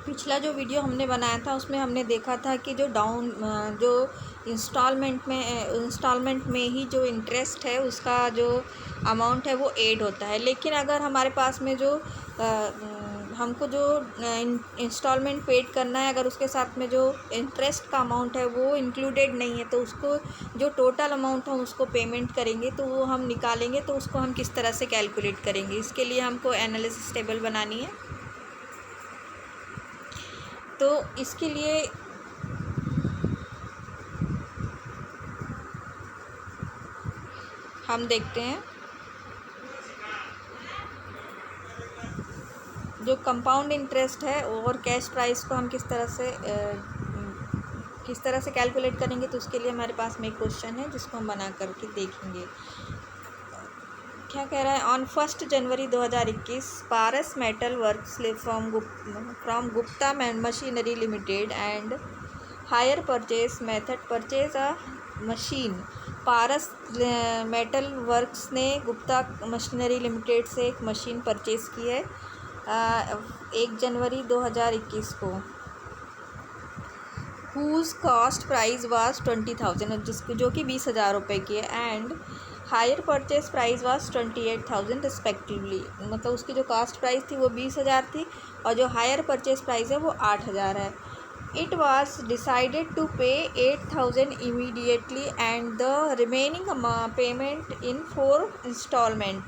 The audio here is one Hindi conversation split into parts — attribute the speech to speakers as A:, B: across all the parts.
A: पिछला जो वीडियो हमने बनाया था उसमें हमने देखा था कि जो इंस्टॉलमेंट में ही जो इंटरेस्ट है उसका जो अमाउंट है वो ऐड होता है। लेकिन अगर हमारे पास में जो हमको जो इंस्टॉलमेंट पेड करना है, अगर उसके साथ में जो इंटरेस्ट का अमाउंट है वो इंक्लूडेड नहीं है, तो उसको जो टोटल अमाउंट हम उसको पेमेंट करेंगे तो वो हम निकालेंगे, तो उसको हम किस तरह से कैलकुलेट करेंगे। इसके लिए हमको एनालिसिस टेबल बनानी है। तो इसके लिए हम देखते हैं जो कंपाउंड इंटरेस्ट है और कैश प्राइस को हम किस तरह से कैलकुलेट करेंगे। तो उसके लिए हमारे पास में एक क्वेश्चन है जिसको हम बना करके देखेंगे। क्या कह रहा है, on 1 January 2021 Paras metal works from Gupta machinery limited and hire purchase method purchase a machine. Paras metal works ने गुप्ता मशीनरी लिमिटेड से एक मशीन परचेज़ की है 1 जनवरी 2021 को, हुज कॉस्ट प्राइस वाज 20,000, जिसको जो कि 20,000 रुपये की है, and hire purchase price was 28,000 respectively. मतलब उसकी जो कॉस्ट प्राइस थी वो 20,000 थी और जो हायर परचेज प्राइस है वो 8,000 है। It was decided to pay 8,000 immediately and the remaining payment in 4 installment,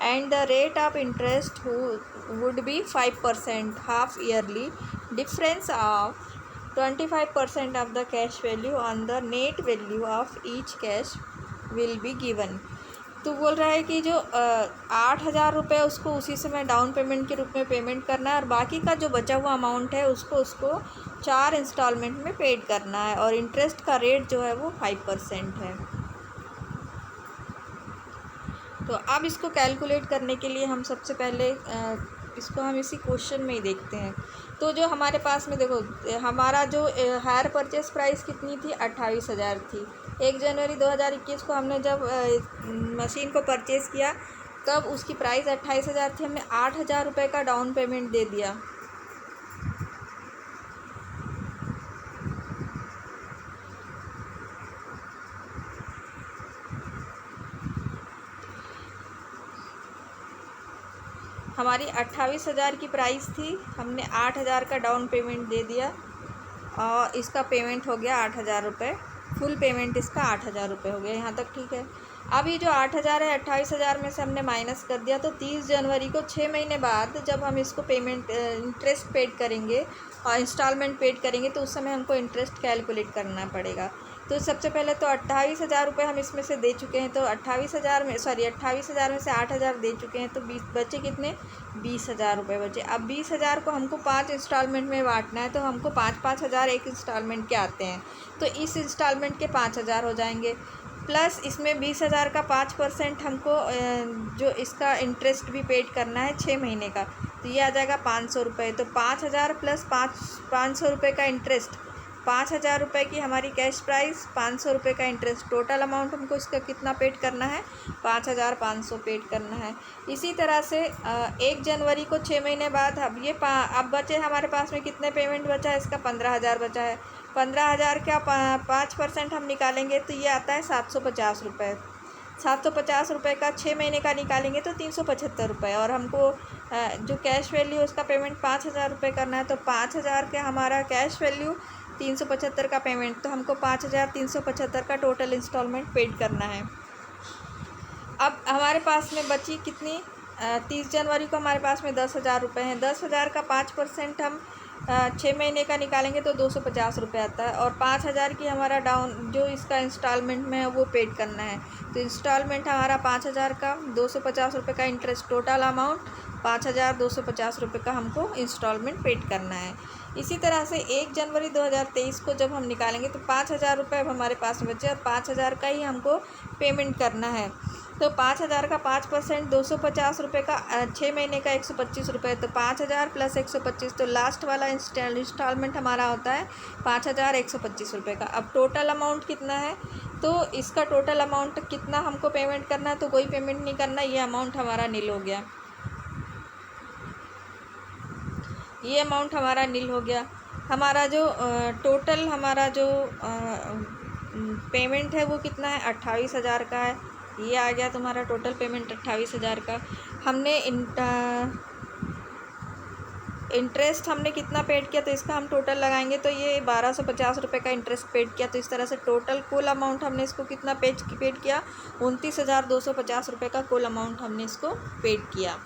A: and the rate of interest would be 5% half yearly. Difference of 25% of the cash value on the net value of each cash will be given. तो बोल रहा है कि जो 8,000 रुपये उसको उसी समय डाउन पेमेंट के रूप में पेमेंट करना है और बाकी का जो बचा हुआ अमाउंट है उसको 4 इंस्टॉलमेंट में पेड करना है और इंटरेस्ट का रेट जो है वो 5% है। तो अब इसको कैलकुलेट करने के लिए हम सबसे पहले इसको हम इसी क्वेश्चन में ही देखते हैं। तो जो हमारे पास में देखो, हमारा जो हायर परचेस प्राइस कितनी थी, 28,000 थी। 1 जनवरी 2021 को हमने जब मशीन को परचेज़ किया तब उसकी प्राइस 28,000 थी। हमने 8,000 रुपये का डाउन पेमेंट दे दिया। हमारी 28,000 की प्राइस थी, हमने 8,000 का डाउन पेमेंट दे दिया और इसका पेमेंट हो गया 8,000 रुपये। फुल पेमेंट इसका 8,000 रुपये हो गया। यहाँ तक ठीक है। अब ये जो 8,000 है 28,000 में से हमने माइनस कर दिया, तो 30 जनवरी को 6 महीने बाद जब हम इसको पेमेंट इंटरेस्ट पेड करेंगे और इंस्टॉलमेंट पेड करेंगे तो उस समय हमको इंटरेस्ट कैलकुलेट करना पड़ेगा। तो सबसे पहले तो 28,000 रुपये हम इसमें से दे चुके हैं, तो 28,000 में से 8,000 दे चुके हैं, तो 20 बचे कितने, 20,000 रुपये बचे। अब 20,000 को हमको 5 इंस्टॉलमेंट में बांटना है, तो हमको 5-5 हज़ार एक इंस्टॉलमेंट के आते हैं, तो इस इंस्टॉलमेंट के 5,000 हो जाएंगे, प्लस इसमें 20,000 का 5% हमको जो इसका इंटरेस्ट भी पेड करना है 6 महीने का, तो ये आ जाएगा 500 रुपये। तो 5,000 प्लस 500 रुपये का इंटरेस्ट, 5,000 रुपये की हमारी कैश प्राइस, 500 रुपये का इंटरेस्ट, टोटल अमाउंट हमको इसका कितना पेड करना है, 5,500 पेड करना है। इसी तरह से 1 जनवरी को 6 महीने बाद अब बचे हमारे पास में कितने पेमेंट बचा है, इसका 15,000 बचा है। 15,000 का 5% हम निकालेंगे तो ये आता है 750 रुपये। 750 रुपये का 6 महीने का निकालेंगे तो 375 रुपये, और हमको जो कैश वैल्यू उसका पेमेंट 5,000 रुपये करना है, तो 5,000 का हमारा कैश वैल्यू, 375 का पेमेंट, तो हमको 5,375 का टोटल इंस्टॉलमेंट पेड करना है। अब हमारे पास में बची कितनी, 30 जनवरी को हमारे पास में 10,000 रुपये हैं। 10,000 का 5% हम 6 महीने का निकालेंगे तो 250 रुपये आता है, और 5,000 की हमारा डाउन जो इसका इंस्टॉलमेंट में है वो पेड करना है। तो इंस्टॉलमेंट हमारा 5,000 का, 250 रुपये का इंटरेस्ट, टोटल अमाउंट 5,250 रुपये का हमको इंस्टॉलमेंट पेड करना है। इसी तरह से 1 जनवरी 2023 को जब हम निकालेंगे तो 5,000 रुपये अब हमारे पास बचे और 5,000 का ही हमको पेमेंट करना है। तो 5,000 का 5% 250 रुपये का, 6 महीने का 125 रुपये, तो 5,000 प्लस 125, तो लास्ट वाला इंस्टॉलमेंट हमारा होता है 5,125 रुपये का। अब टोटल अमाउंट कितना है, तो इसका टोटल अमाउंट कितना हमको पेमेंट करना है, तो कोई पेमेंट नहीं करना, ये अमाउंट हमारा नील हो गया। ये अमाउंट हमारा नील हो गया। हमारा जो टोटल हमारा जो पेमेंट है वो कितना है, 28,000 का है। ये आ गया तुम्हारा टोटल पेमेंट 28,000 का। हमने इंटरेस्ट हमने कितना पेड किया, तो इसका हम टोटल लगाएंगे तो ये 1250 रुपये का इंटरेस्ट पेड किया। तो इस तरह से टोटल कुल अमाउंट हमने इसको कितना पेड किया, 29,250 रुपये का कुल अमाउंट हमने इसको पेड किया।